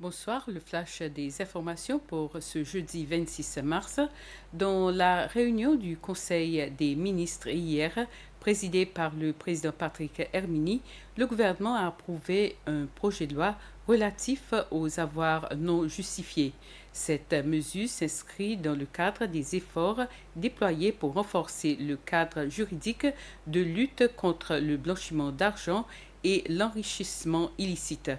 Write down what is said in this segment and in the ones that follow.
Bonsoir, le flash des informations pour ce jeudi 26 mars. Dans la réunion du Conseil des ministres hier, présidée par le président Patrick Hermini, le gouvernement a approuvé un projet de loi relatif aux avoirs non justifiés. Cette mesure s'inscrit dans le cadre des efforts déployés pour renforcer le cadre juridique de lutte contre le blanchiment d'argent et l'enrichissement illicite.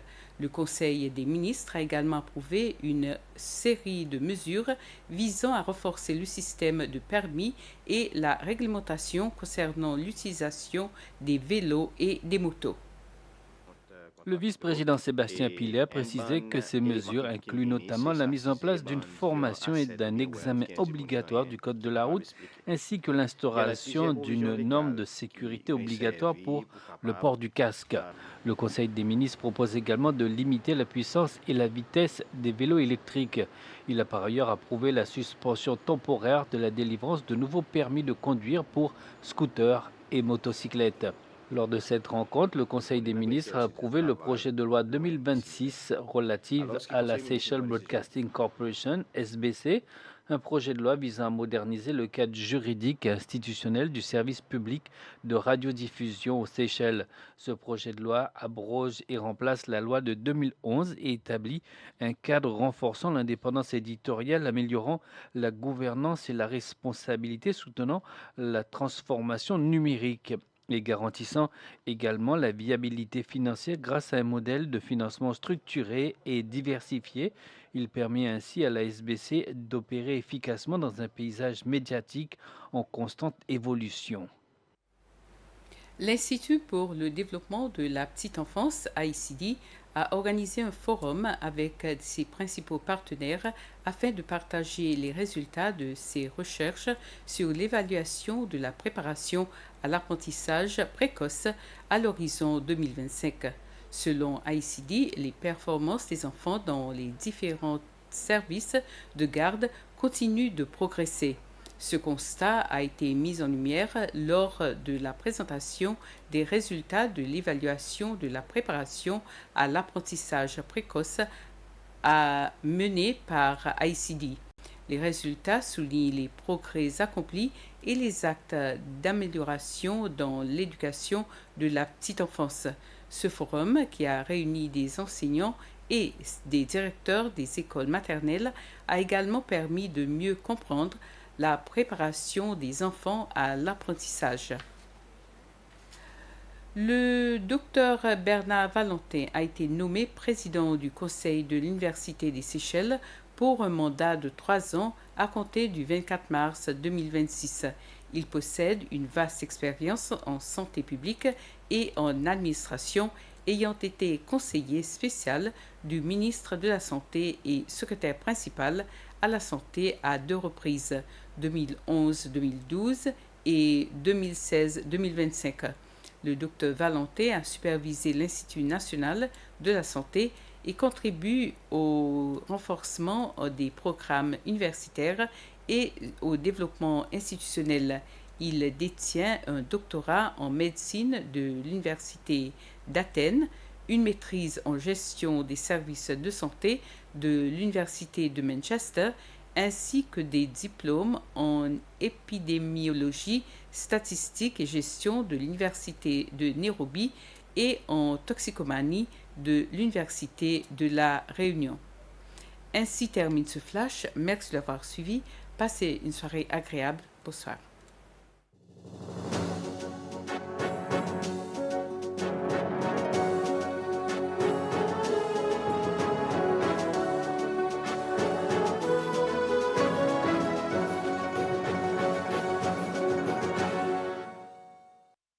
Le Conseil des ministres a également approuvé une série de mesures visant à renforcer le système de permis et la réglementation concernant l'utilisation des vélos et des motos. Le vice-président Sébastien Pillet a précisé que ces mesures incluent notamment la mise en place d'une formation et d'un examen obligatoire du code de la route, ainsi que l'instauration d'une norme de sécurité obligatoire pour le port du casque. Le Conseil des ministres propose également de limiter la puissance et la vitesse des vélos électriques. Il a par ailleurs approuvé la suspension temporaire de la délivrance de nouveaux permis de conduire pour scooters et motocyclettes. Lors de cette rencontre, le Conseil des ministres a approuvé le projet de loi 2026 relative à la Seychelles Broadcasting Corporation, SBC, un projet de loi visant à moderniser le cadre juridique et institutionnel du service public de radiodiffusion aux Seychelles. Ce projet de loi abroge et remplace la loi de 2011 et établit un cadre renforçant l'indépendance éditoriale, améliorant la gouvernance et la responsabilité, soutenant la transformation numérique et garantissant également la viabilité financière grâce à un modèle de financement structuré et diversifié. Il permet ainsi à la SBC d'opérer efficacement dans un paysage médiatique en constante évolution. L'Institut pour le développement de la petite enfance, ICD, a organisé un forum avec ses principaux partenaires afin de partager les résultats de ses recherches sur l'évaluation de la préparation à l'apprentissage précoce à l'horizon 2025. Selon ICD, les performances des enfants dans les différents services de garde continuent de progresser. Ce constat a été mis en lumière lors de la présentation des résultats de l'évaluation de la préparation à l'apprentissage précoce menée par ICD. Les résultats soulignent les progrès accomplis et les actes d'amélioration dans l'éducation de la petite enfance. Ce forum, qui a réuni des enseignants et des directeurs des écoles maternelles, a également permis de mieux comprendre la préparation des enfants à l'apprentissage. Le docteur Bernard Valentin a été nommé président du Conseil de l'Université des Seychelles pour un mandat de 3 ans à compter du 24 mars 2026. Il possède une vaste expérience en santé publique et en administration, ayant été conseiller spécial du ministre de la Santé et secrétaire principal à la Santé à 2 reprises, 2011-2012 et 2016-2025. Le docteur Valentin a supervisé l'Institut national de la santé et contribue au renforcement des programmes universitaires et au développement institutionnel. Il détient un doctorat en médecine de l'Université d'Athènes, une maîtrise en gestion des services de santé de l'Université de Manchester, ainsi que des diplômes en épidémiologie, statistique et gestion de l'Université de Nairobi et en toxicomanie de l'Université de La Réunion. Ainsi termine ce flash. Merci de l'avoir suivi. Passez une soirée agréable. Bonsoir.